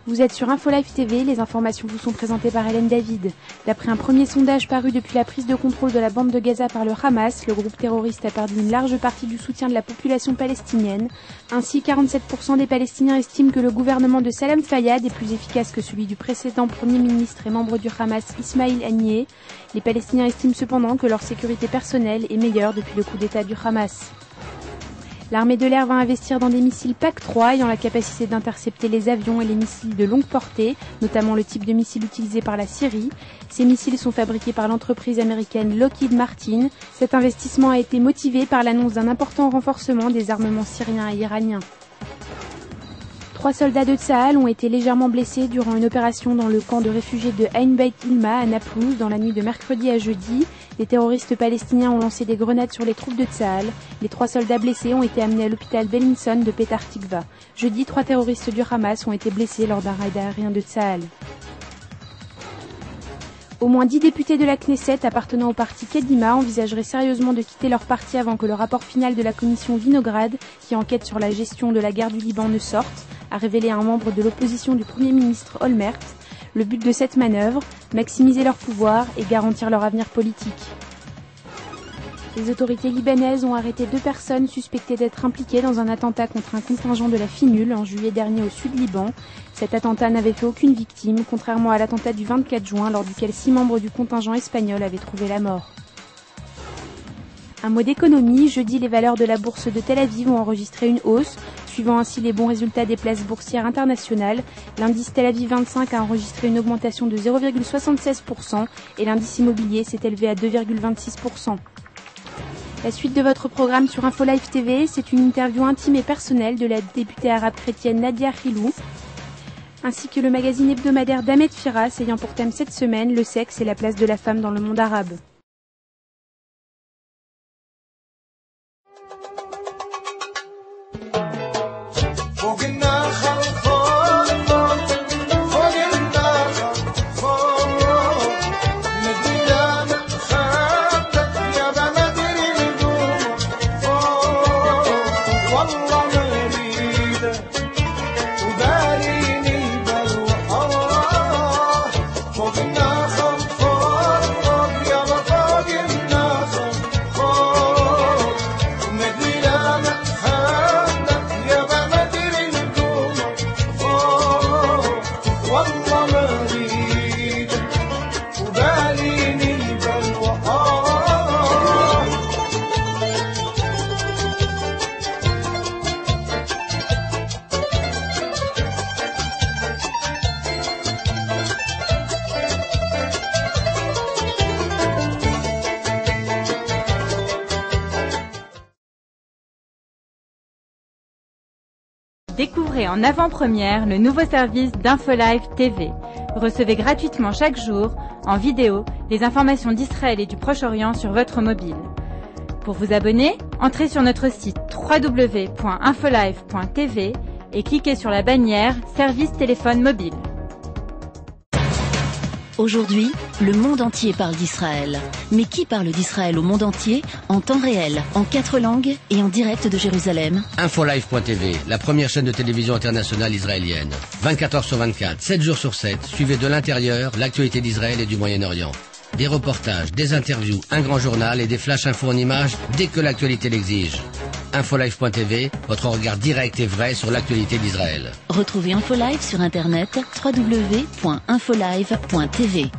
Vous êtes sur InfoLife TV, les informations vous sont présentées par Hélène David. D'après un premier sondage paru depuis la prise de contrôle de la bande de Gaza par le Hamas, le groupe terroriste a perdu une large partie du soutien de la population palestinienne. Ainsi, 47% des Palestiniens estiment que le gouvernement de Salam Fayyad est plus efficace que celui du précédent Premier ministre et membre du Hamas Ismail Haniyeh. Les Palestiniens estiment cependant que leur sécurité personnelle est meilleure depuis le coup d'État du Hamas. L'armée de l'air va investir dans des missiles PAC-3 ayant la capacité d'intercepter les avions et les missiles de longue portée, notamment le type de missile utilisé par la Syrie. Ces missiles sont fabriqués par l'entreprise américaine Lockheed Martin. Cet investissement a été motivé par l'annonce d'un important renforcement des armements syriens et iraniens. 3 soldats de Tsahal ont été légèrement blessés durant une opération dans le camp de réfugiés de Ain Beit Ilma à Naplouse dans la nuit de mercredi à jeudi. Les terroristes palestiniens ont lancé des grenades sur les troupes de Tsahal. Les 3 soldats blessés ont été amenés à l'hôpital Bellinson de Petah Tikva. Jeudi, 3 terroristes du Hamas ont été blessés lors d'un raid aérien de Tsahal. Au moins 10 députés de la Knesset appartenant au parti Kedima envisageraient sérieusement de quitter leur parti avant que le rapport final de la commission Vinograd, qui enquête sur la gestion de la guerre du Liban, ne sorte, a révélé un membre de l'opposition du Premier ministre Olmert. Le but de cette manœuvre, maximiser leur pouvoir et garantir leur avenir politique. Les autorités libanaises ont arrêté 2 personnes suspectées d'être impliquées dans un attentat contre un contingent de la FINUL en juillet dernier au sud Liban. Cet attentat n'avait fait aucune victime, contrairement à l'attentat du 24 juin lors duquel 6 membres du contingent espagnol avaient trouvé la mort. Un mot d'économie, jeudi les valeurs de la bourse de Tel Aviv ont enregistré une hausse, suivant ainsi les bons résultats des places boursières internationales. L'indice Tel Aviv 25 a enregistré une augmentation de 0,76% et l'indice immobilier s'est élevé à 2,26%. La suite de votre programme sur InfoLife TV, c'est une interview intime et personnelle de la députée arabe chrétienne Nadia Khilou, ainsi que le magazine hebdomadaire d'Ahmed Firas ayant pour thème cette semaine le sexe et la place de la femme dans le monde arabe. Découvrez en avant-première le nouveau service d'InfoLife TV. Recevez gratuitement chaque jour, en vidéo, les informations d'Israël et du Proche-Orient sur votre mobile. Pour vous abonner, entrez sur notre site www.infolife.tv et cliquez sur la bannière Service téléphone mobile. Aujourd'hui, le monde entier parle d'Israël. Mais qui parle d'Israël au monde entier, en temps réel, en 4 langues et en direct de Jérusalem? InfoLife.tv, la première chaîne de télévision internationale israélienne. 24 heures sur 24, 7 jours sur 7, suivez de l'intérieur l'actualité d'Israël et du Moyen-Orient. Des reportages, des interviews, un grand journal et des flash infos en images dès que l'actualité l'exige. InfoLife.tv, votre regard direct et vrai sur l'actualité d'Israël. Retrouvez InfoLife sur internet www.infolive.tv.